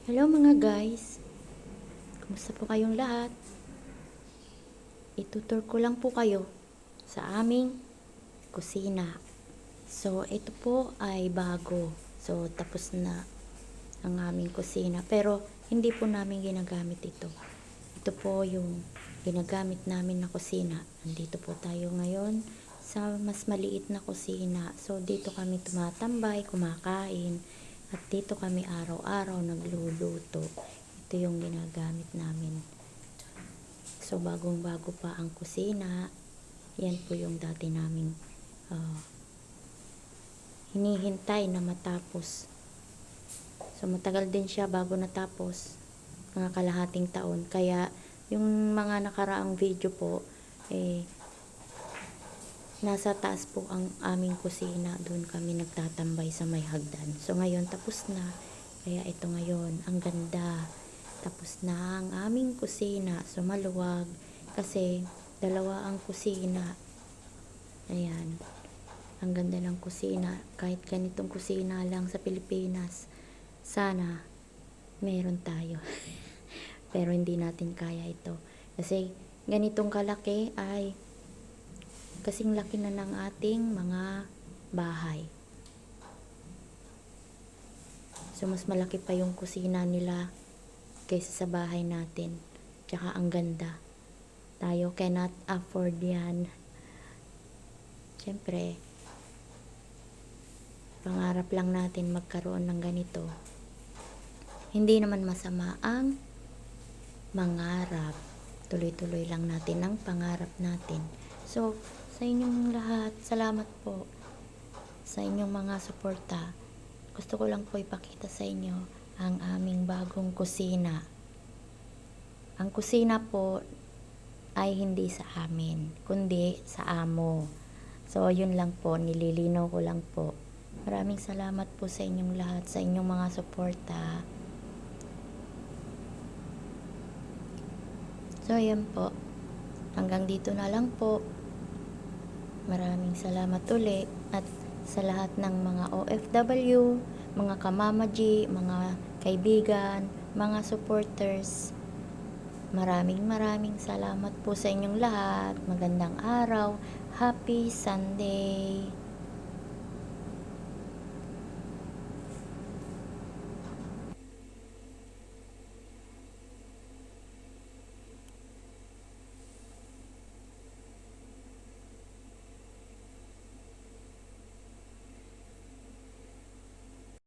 Hello mga guys, kumusta po kayong lahat? Itutur ko lang po kayo sa aming kusina. So ito po ay bago. So tapos na ang aming kusina, pero hindi po namin ginagamit ito. Ito po yung ginagamit namin na kusina. Nandito po tayo ngayon sa mas maliit na kusina. So dito kami tumatambay, kumakain, at dito kami araw-araw nagluluto. Ito yung ginagamit namin. So bagong-bago pa ang kusina. Yan po yung dati naming hinihintay na matapos. So matagal din siya bago natapos, mga kalahating taon. Kaya yung mga nakaraang video po, nasa taas po ang aming kusina. Doon kami nagtatambay sa may hagdan. So ngayon tapos na. Kaya ito ngayon, ang ganda. Tapos na ang aming kusina. So maluwag kasi dalawa ang kusina. Ayan. Ang ganda ng kusina. Kahit ganitong kusina lang sa Pilipinas, sana meron tayo. Pero hindi natin kaya ito. Kasi ganitong kalaki ay kasing laki na ng ating mga bahay. So mas malaki pa yung kusina nila kaysa sa bahay natin. Tsaka ang ganda. Tayo cannot afford yan. Siyempre, pangarap lang natin magkaroon ng ganito. Hindi naman masama ang mangarap. Tuloy-tuloy lang natin ang pangarap natin. So, sa inyong lahat, salamat po sa inyong mga suporta. Gusto ko lang po ipakita sa inyo ang aming bagong kusina. Ang kusina po ay hindi sa amin, kundi sa amo. So, yun lang po, nililinaw ko lang po. Maraming salamat po sa inyong lahat, sa inyong mga suporta. So, ayan po. Hanggang dito na lang po. Maraming salamat uli at sa lahat ng mga OFW, mga kamamaji, mga kaibigan, mga supporters. Maraming salamat po sa inyong lahat. Magandang araw. Happy Sunday.